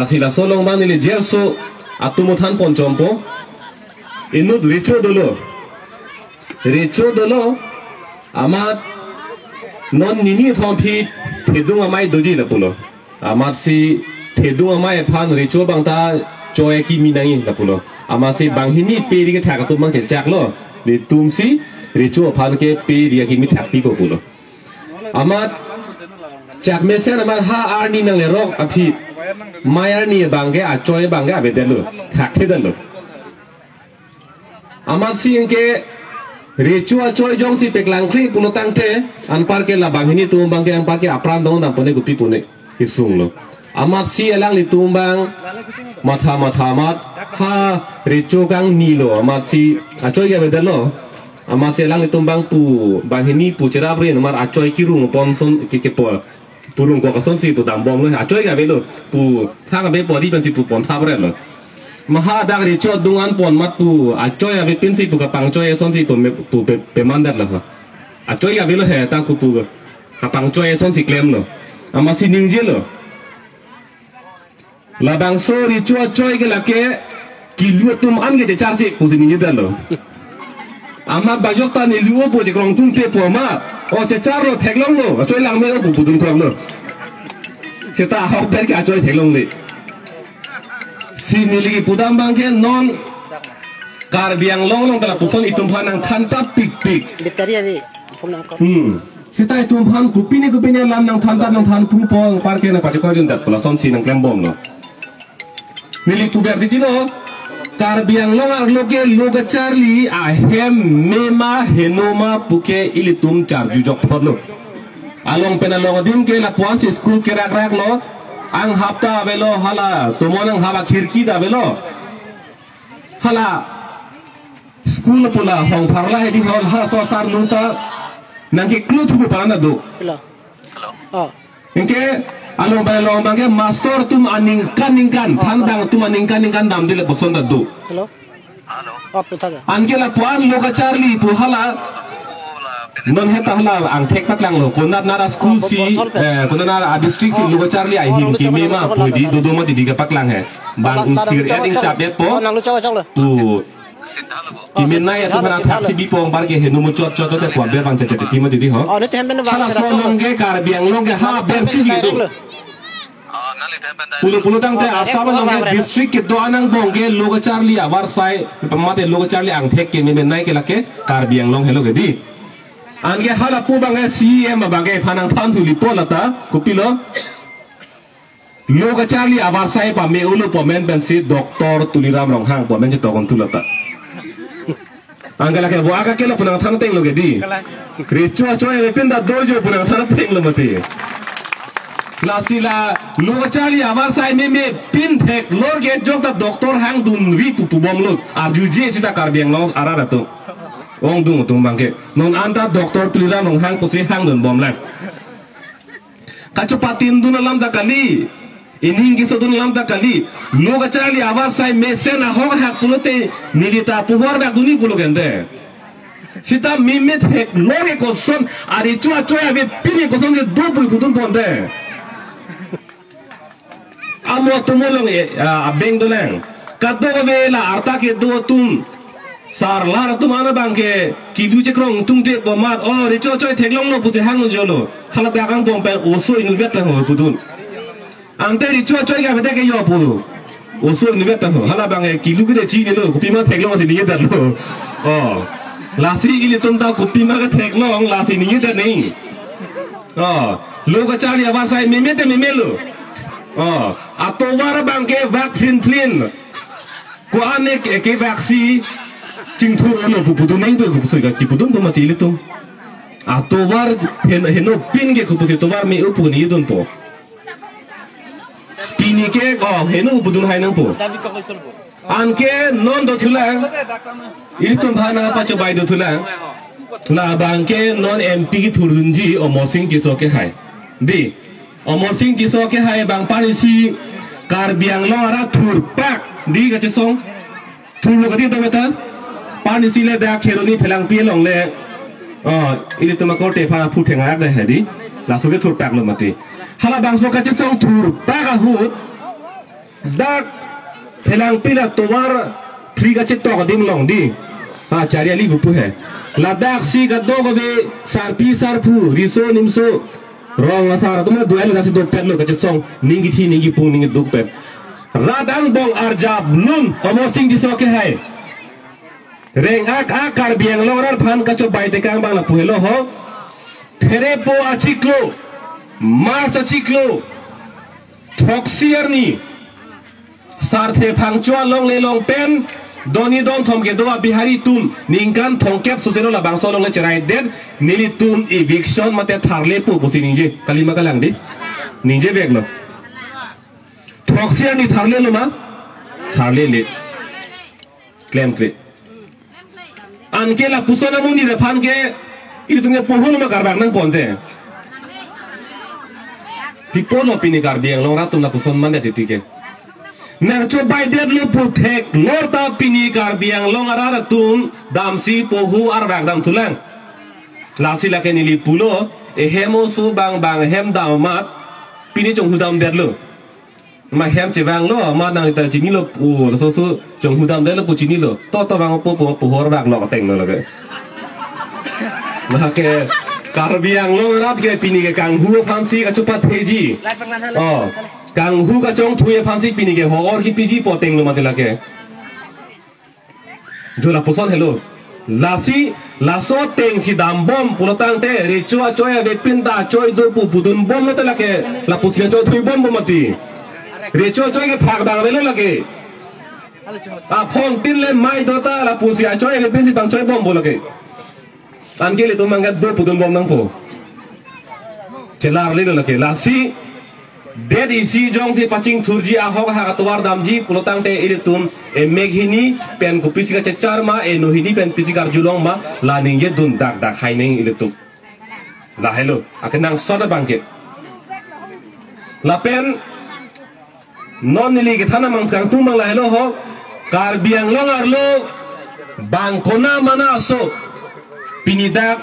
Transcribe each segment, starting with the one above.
la sila solong bang nili jerso atumutan pon chompo inut richo dolo amat non nini thompi thedung amai doji la pulo amat si thedung amai phan richo bang ta joy ki minangi la pulo amat si bang hini peri ke thak tu mang chak lo ni tum si richo phan ke peri ki mi thak pi ko pulo amat chak mesen amat ha arni nang le rok api mayar ni bangge a joy bangge a bedelo thak thedalo amat si ke richo a joy jong si peklang kli pulo tangte anpar ke la bangini tumbang ke anpar ke apran dong nam pone gupi pone kisung lo amat si elang li tumbang matha mat ha richo kang ni lo amat si a joy ke bedelo amat si elang li tumbang pu bangini pu cerap rin amar a joy kirung pon son ke po purung ko kason si tu dam bom lo a joy ke bedelo pu thang be po di ben si pu pon tha bre lo maha dag richo dungan pon mat pu a joy a pin si pu ka pang joy son si pu pe mandat la a joy a velo he ta ku pu ka pang joy son si klem lo ama si ning je lo la bang so richo joy ke la ke ki lu tum an ke char si pu si ning je lo ama ba yok ta ni lu po je krong tum te po ma o che char lo thek long lo joy lang me o pu dun krong lo se ta ha per ka joy thek long le sini lagi pudam bangke non kar biang long telah puson itum panang thanta pik Bateria ni sita itum pan kupini lam nang thanta nang than pupong parke na pachiko jun dat pulason si nang klembom no nili puber di tino kar biang long ar loge charli a hem mema henoma puke ilitum char jujok porno along penalong dim ke la puan si school ke rak lo ang hafta belo hala tumonang haba khirki da belo hala school pula hong parla hedi hol ha so sar nunta nangke klut pu parana do hello oh inke along belo bangke master tum aningkan thandang tum aningkan dam dile boson da do hello oh putha anke la puan loga charli pu hala non heta hala ang thek patlang lo konat nara school si konat nara district si luga charli ai him ki mema pudi do ma di ka paklang he bang sir eding chap det po tu ki menna ya tu mana thak si bi pong bar ke henu mo chot te po ber bang chete ti ma di ho hala so long ge kar biang long ge ha ber si do pulo tang te asam long ge district ke do anang bong ge luga charli awar sai pamate luga charli ang thek ke menna ke lake kar biang long hello ge di ange hala pu bangai CM bangai phanang than thuli polata kupilo loga charli abar sai pa me ulo pomen ben si doktor tuliram ronghang pomen je tokon tulata angala ke bo aga kelo punang than teng loge di richo choy pinda dojo punang than teng lo mati lasila loga charli abar sai me pin thek lor ge jok da doktor hang dun ri pu bom lo arjuje sita karbiang lo arara to ong dung tung bangke non anda doktor tulira nong hang pusi hang don bom lak kacupatin dun lam da kali ining giso dun lam da kali loga charli abar sai mesen a hong hak pulote nilita puhor ba duni pulo gende sita mimet hek loge koson ari chua choya be pini koson ge do bui kudun ponde amo tumolong abeng dolang kaddo be la arta ke do tum sar lar tumana bangke kilu je krong tung te bomat o richo choi theklong no puse hang jolo hala ta kang bom pe oso inu vet ho pudun ante richo choi ga bete ke yo pudu oso inu vet ho hala bange kilu ge chi ne lo kupi ma theklong si ni dat lo o lasi ili tum ta kupi ma ga theklong lasi ni dat nei o lo ga chali aba sai me te me lo o atowar bangke vak plin ko ane ke vaksi ching thur ano pupudu nang be kupusoi ga tipudun to mati litum atovar heno pin ge kupusi tovar me upu ni don po pini ke go heno upudun hai nang po anke non do thula ilitum bhana pa cho bai do thula la bangke non MP ki thurunji o mosing ki so ke hai di o mosing ki so ke hai bang parisi kar biang lo ara thur pak di ga chesong thur lo ga di do meta pani sile da kheloni phelang pi long le ini tuma ko te pha phu thengak da hedi la so ke thur pak lo mati hala bang so ka che song thur pa ga hut dak phelang pila towar free ka chit to ka dim long di cari ali gupu hai ladak si ka do ka be sarpi sarpu riso nimso rong asar tuma duel na si do pet lo ka chit song ningi thi ningi pung ningi duk pet radang bong arjab nun omo sing di so ke hai reng ak kar biang long rar phan ka cho bai te kang bang la puhelo ho there po achiklo mars achiklo thoxier ni sarthe phangchwa long le long pen doni don thom ke doa bihari tun ningkan thongkep suseno la bangso long le cherai den nili tun eviction mate tharle pu bosi ninje kalima kalang di ninje beglo thoxier ni tharle lo ma tharle le claim kle anke la pusona muni re phan ke itunge pohon ma karbak nang ponte Pipono pini karbiang long ratum na puson mande titike. Nang coba dia lu putek lorta pini karbiang long arara tum damsi pohu arbak dam tulang. Lasi lake nili pulo hemo su bang hem damat pini jong hudam der lu. Ma hem cebang lo ma nang ita cini lo pu so jong hudam der lo pu cini lo. To bang po arbak lo teng lo lage. Nah ke karbiang long rap ke pini ke kang hu phamsi ka chupa theji kang hu ka chong thuye phamsi pini ke hor hi piji poteng lo matela ke jola poson hello lasi laso teng si dam bom pulotang te re chua choya be pinda choi do pu budun bom lo tela ke la pusia choi thui bom mati re chua choi ke phak dang le la ke phong tin le mai dota la pusia choi ke pesi bang choi bom bol ke anke le to mangat do pudun bom nang po chelar le lake lasi dead isi jong si paching thurji ahok ha katwar damji pulotang te ilitum e meghini pen ko pisika chechar ma e nohini pen pisikar julong ma la ninge dun dak haining ilitum la hello akenang soda bangke la pen non nili ke thana mang kang tumang la hello ho karbiang longar lo bangkona mana so pinidak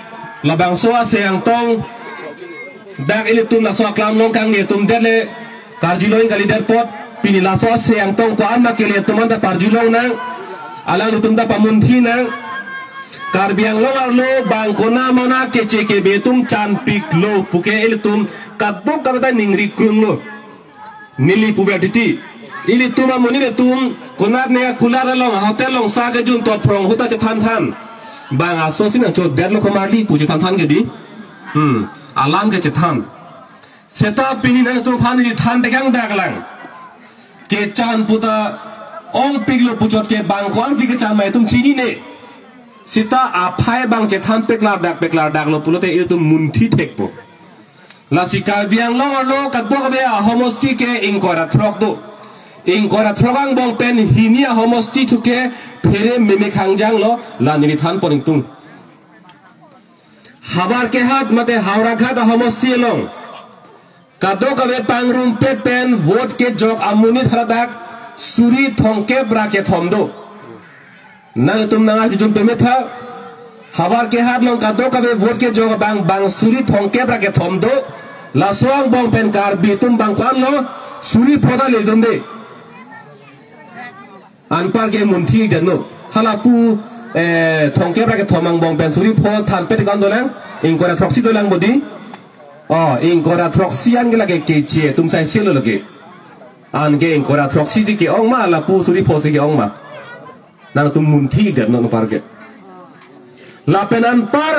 labang soa seang tong dak ilitum la soa klam long kang tum dele karjiloin kali der pot pini la soa seang tong ko amma ke le tumanda parjilong nang alang tum da pamunthi nang karbiang longar lo bangkona mana kece ke betum chan pik lo puke ilitum kaddo kabata ningri krun lo nili pubertiti ilitum amoni le tum konat ne kulara long hotel long sa ke jun tot prong huta che than bang aso sin cho der lo komali puji than ke di alam ke che than seta pini na to phan di than de kang daglang ke chan puta ong piglo puchot ke bang kwang si ke chan mai tum chini ne sita aphai bang che than peklar dak lo pulote il tum munthi thekpo la sika biang lo ka do be a homosti ke ingkora throk do ingkora throgang bong pen hinia homosti thuke phere meme khangjang lo la ni than poring tung habar ke hat mate haura ghat homosti long kado kabe pangrum pe pen vote ke jok amuni tharadak suri thongke brake thomdo nang tum nang ati jum pe metha habar ke hat long kado kabe vote ke jok bang suri thongke brake thomdo la soang bong pen kar bi tum bang kwan lo suri phoda le jomde anpar ke munthi deno halapu thongke brake thomang bong pen suri pho than pe gan dolang ingkora troksi dolang bodi ingkora troksi an lage ke che tum sai selo lage an ge ingkora troksi di ke ong ma la pu suri pho si ke ong ma nang tum munthi deno no par ke la penan par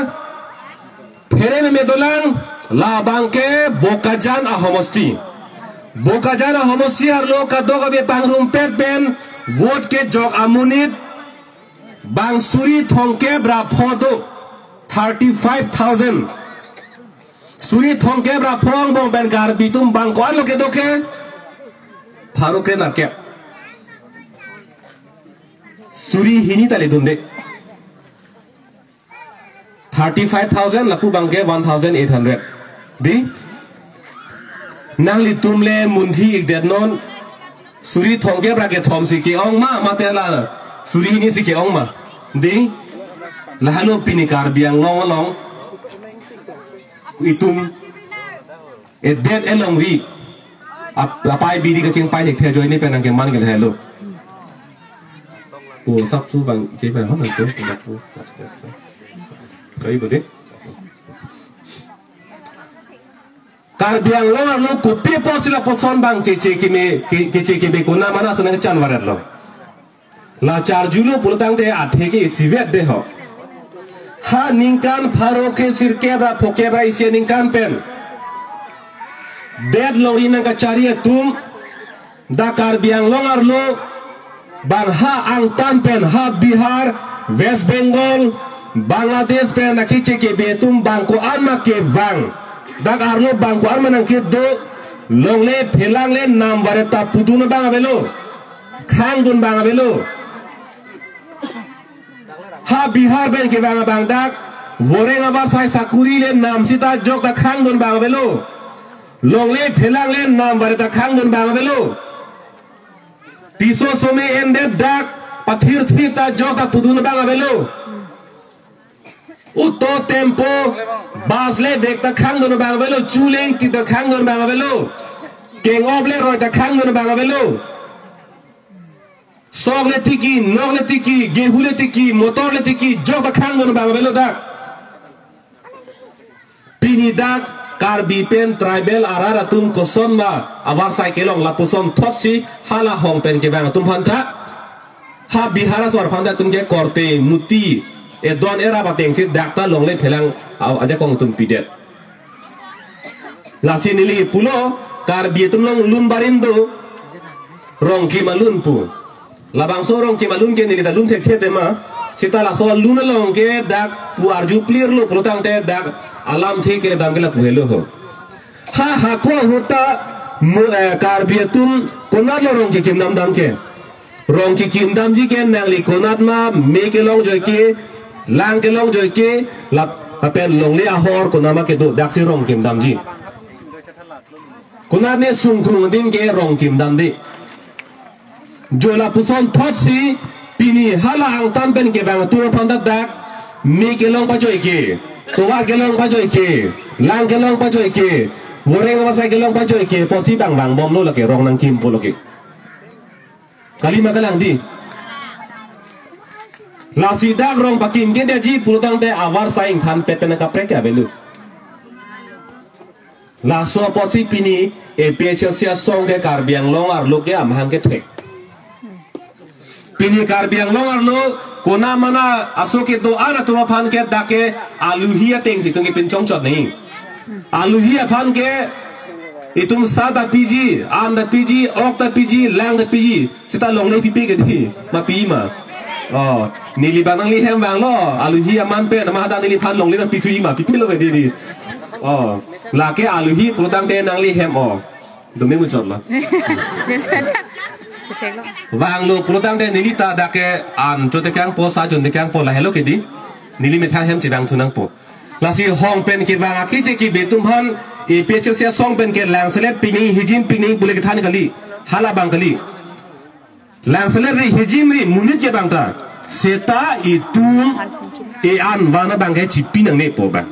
phere me dolang la bangke bokajan a homosti ar lo ka do be pangrum pet ben vote ke jok amunit bang suri thongke bra phodo 35,000 suri thongke bra phong bong ben gar bitum bang ko lo ke doke faruke na ke suri hini tale dunde 35,000 lapu bangke 1,800 di nang li tumle munthi ikdet non suri thongke bra ke thom si ke ong ma te la suri hini si ke ong ma di la halo pini kar biang long itum edet elong ri ไปบีดีก็จริงไปเด็กเทจอยนี่เป็นอังเกมันกันแทนลูกปูซับสู้บางจีบเขาหนึ่งตัวปูปูก็อีกบุตรการเบียงล้อลูกกุปีโพสิลาโพสอนบางจีกิเมกุนามานาสุนัขจันวาร์ลลาจาร์จูโลปุลตังเตอาเทกิสิเวดเดฮฮานิงกันฟาโรเคสิร์เคบราโพเคบราอิเซนิงกันเป็นเด็ดลงอินังกัจจารีตุมดาการเบียงลงอาร์โลบางฮาอังตันเป็นฮาบิฮาร์เวสต์เบงกอลบังกลาเทศเป็นนักเชเคเบตุมบางโกอันมาเก็บวังดักอาร์โลบางโกอันมานังเก็บดูลงเล่เพลังเล่นนำวาร์ตาพุดุนบางอเวโลข้างดุนบางอเวโลฮาบิฮาร์เป็นเก็บบางดักวอร์เรงอาบาร์ไซสักุรีเล่นนำสิตาจอกตาข้างดุนบางอเวโลลงเล่เพลังเล่นนำวาร์ตาข้างดุนบางอเวโลติโซโซเมเอ็นเดดักปะทิร์ทิตาจอกตาพุดุนบางอเวโลอุตโตเทมโปบาสเล่เวกตะขังโดนบางเวโลจูเลงติดตะขังโดนบางเวโลเก่งออบเล่รอยตะขังโดนบางเวโลซอกเลติกีนอกเลติกีเกฮูเลติกีมอเตอร์เลติกีจอกตะขังโดนบางเวโลดักปีนี้ดักการบีเป็นไตรเบลอาราตุมกุศลมาอวาร์ไซเกลองลาปุศนทอดซีฮาลาฮองเป็นเก็บางตุมพันธะฮาบิฮาราสวรพันธะตุมเกกอร์เตมุตีดอนเอราบัตเองที่ดักตาลงเล่นเพลังเอาอาจจะกองตุ่มปีเด็ดลาซินิลีปุโลการบีตุมลงลุนบารินโดรองกิมาลุนปูลาบางโซรองกิมาลุนเกนิลิตาลุนเทคเทเดมาสิตาลาโซลุนลงเกดักปูอาร์จูพลีร์โลโปรตังเตดักอลามเทเกดังเกลาปูเฮโลโฮฮ่าฮักวาหุตาการบีตุมคนนั้นรองกิคิมนำดังเกรองกิคิมดำจีเกนนังลีคนนั้นมาเมเกลองจอยเกลางเกลองจอยเกลับเป็นลงเลี้ยหอร์คนนั้นมาเกดูดักซิรองกิมดำจีคนนั้นเนี่ยสุงครุงดินเกรองกิมดำดีจอยลาพุซอนทอดซีปีนี้ฮัลาอังตันเป็นเก็บแบบตัวพันธุ์ดักมีเกลองไปจอยเกตัวเกลองไปจอยเกลางเกลองไปจอยเกวอร์เรงมาใส่เกลองไปจอยเกพอซีบางบอมโลละเกรองนังกิมโปโลเกkalimat kalang di la sidak rong pakim ke dia ji pulutang te awar saing than pet penaka prek ya belu la so posi pini e pechesia song ke karbiang long ar lo ke amhang ke thek pini karbiang long ar lo kona mana asoke to ana to phan ke dake aluhia teng si tungi pin chong chot nei aluhia phan ke itum sada piji anda piji okta piji langda piji sita longle pipi ke di ma pi ma oh nili banang li hem bang lo aluhi aman pe na ma da nili phan longle na pipi ma pipi lo ke di oh la ke aluhi produng te nang li hem oh do me mu chot la wang lo produng te nili ta da ke an cho te kang po sa jun te kang po la hello ke di nili me tha hem chi bang thunang po la si hong pen ke wang ki che ki betum han e peche sia song pen ke lang selet pini hijim pini bule ke thani kali hala bang kali lang selet ri hijim ri munit ke bang ta seta itum e an bana bang ke chipi nang ne po bang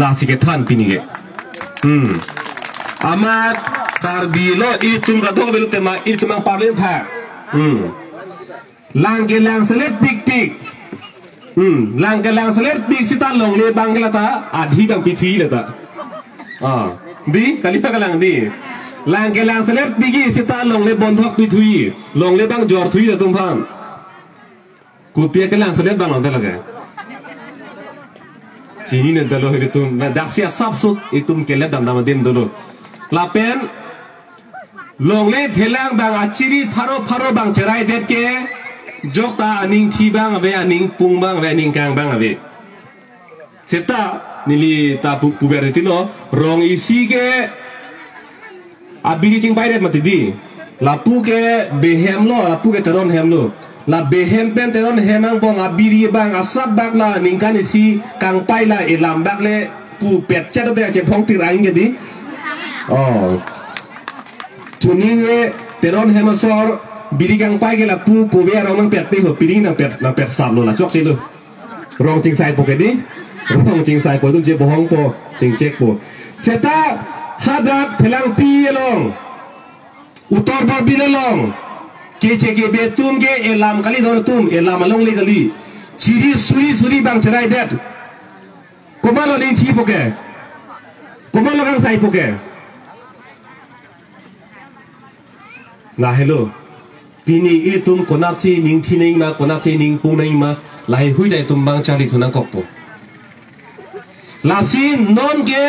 la si ke than pini ke amat karbi lo itum ka dog belu tema itum ang parlen pha lang ke lang selet pik pik lang ke lang selet pik sita long le bang ke la ta adhi bang pithi la ta di kali pa kalang di lang ke lang selet bigi sita long le bondhok pi thui long le bang jor thui la tum phan ku pia ke lang selet bang on talaga chini ne dalo he tum na daksia sap sut itum ke le dam dam din dolo la pen long le phelang bang achiri pharo bang cherai det ke jokta aning thi bang ave aning pung bang ave aning kang bang ave seta nili ta pu beretino rong isi ke abiri sing pairet matidi lapu ke behem lo lapu ke teron hem lo la behem pen teron hemang bong abiri bang asap bak la ningkan isi kang pai la elam bak le pu pet chat de che phong ti raing ke di oh chuni ke teron hem sor biri kang pai ke la pu ko ve rong pet pe ho piri na pet sap lo la chok che lo rong jing sai po ke di rong jing sai po tum je bohong po jing check po seta hadak phelang pi long utor bor bilalong ke betum ke elam kali dor tum elam along le kali ciri suri bang cerai det komalo ni chi poke komalo kang sai poke na hello pini itum konasi ning thining ma konasi ning puning ma lai hui dai tum bang chari thunang kokpo lasin non ke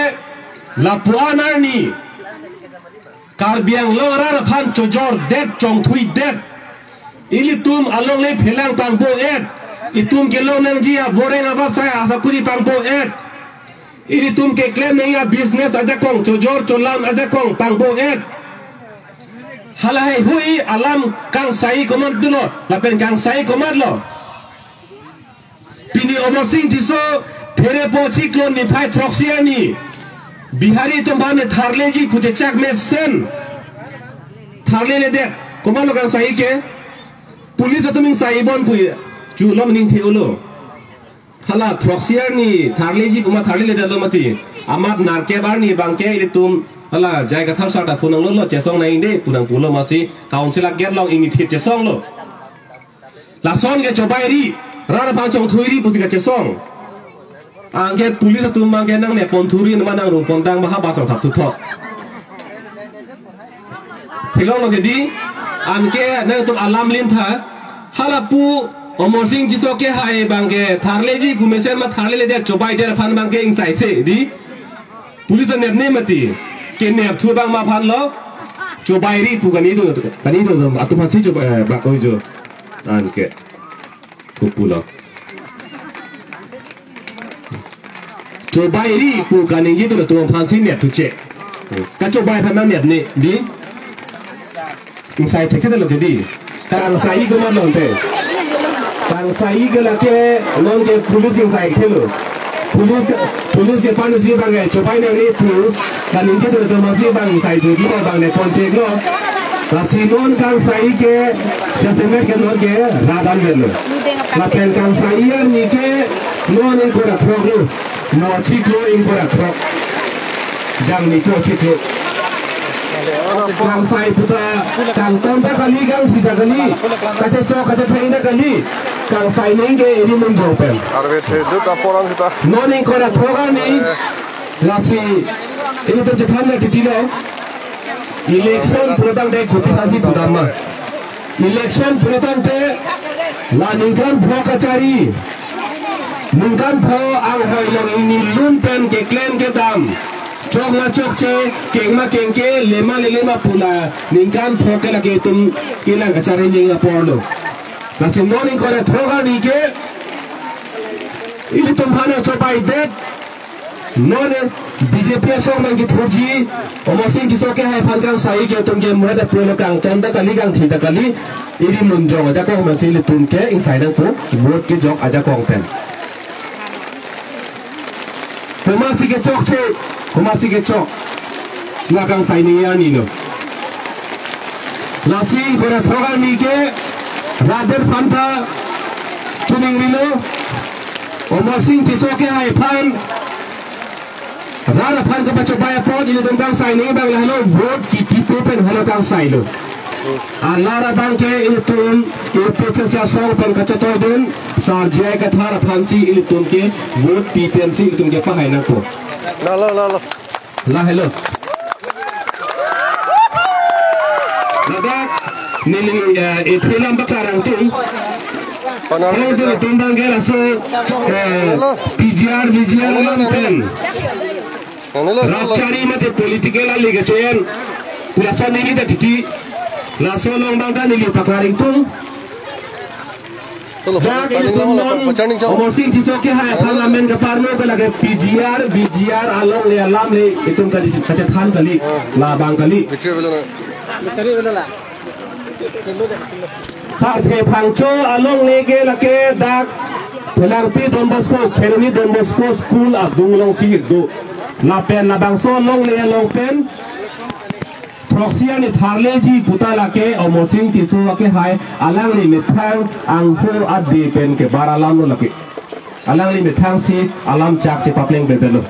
la puanar ni karbiang lora phan chojor det chong thui det ilitum along le phelang pangbo et itum ke lo nang ji a voreng aba sai asakuri pangbo et ilitum ke claim nang business aja kong chojor cholam aja kong pangbo et halai hui alam kang sai komand dulo la pen kang sai komand lo pini omosing tiso phere pochi klon ni phai troxia ni Bihari itu bahane tharle ji pute chak me sen tharle le de komalo kang sai ke police atuming sai bon pui chu lom ning the ulo hala troxier ni tharle ji kuma tharle le de lo mati amat narke bar ni bangke ile tum hala jai ka thar sa ta funang lo che song na ing de punang pulo masi council get long ing ni thip che song lo la son ke chobai ri ra pa chong thui ri pusi ka che song angke pulis tu mangke nang ne pon thuri nama nang ru pon dang maha basang thap thut thilong lo di angke nang tu alam lim tha halapu omosing jiso ke hai bangke tharle ji pumesen ma tharle le de chobai de phan bangke ing sai se di pulis ne ne mati ke ne thu bang ma phan lo chobai ri pu kani tu atu phan si chobai ba ko jo angke kupulo cobai ri pu kaning gitu tu pansi net tu cek kan cobai pemang net ni di insai tek kita lo jadi kang sai ke mana lonte kang sai ke lake non ke pulis insai ke lo pulis ke panu si bang cobai ni tu kaning gitu tu masih bang sai tu di bang ne konsep lo Rasi non kang sai ke jasemet ke non ke radan lo lapen kang sai ni ke non ni ko ratrok lo no ciklo ingkora trok jang ni ko ciklo kang sai puta kang tonta kali kang sita kali kaca cok kaca traina kali kang sai nenge ini menjopen no ingkora troga ni lasi ini tu jetan na titilo election product dai kopi nasi pudama election product te la ningkan bhokacari Mungkin po ang hoylong ini lumpen ke klaim ke dam chok na chok che keng ma keng ke lema pula ningkan po ke lagi tum kilang kacari nyinga porlo nasi morning kore thoga ni ke ini tum hana cobai det none BJP song mang ki thoji omosing ki soke hai phan kang sai ke tum ke muada pulo kang ton da kali kang thida kali ini munjong aja ko man sile tum ke inside ko vote ke jok aja ko pen Kumasi ke cok ce, kumasi ke cok, nakang sai ni yani lo. Lasing kora thoga ni ke, rader panta, tuning rilo, omosing tiso ke hai pan, rara pan ke baca bayar pot ini tentang sai ni bang lahlo vote ki people pen halo kang sai lo. Alara bangke itu prosesnya soal pen kacato dun sarjai kathara fansi itu ke vote TPMC itu ke pahai nako la hello nada nili film bakarang tu kalau tu tumbang ke raso PGR pen rapcari mate political ali kecuyan kurasa nili dah titi laso long bang dan nili pakaring tu dah itu non omosing tiso ke hai parlimen ke parno ke lagi BGR along le alam le itu kali kacet khan kali la bang kali साथे फांचो along le ke lagi dak pelang pi Don Bosco Kelani Don Bosco school adung long si do la pen la bang so long le long pen Proxia ni tharle ji puta lake omosing tisu lake hai alang ni mithang angho adi pen ke baralam no lake alang ni mithang si alam chak si papleng bebelo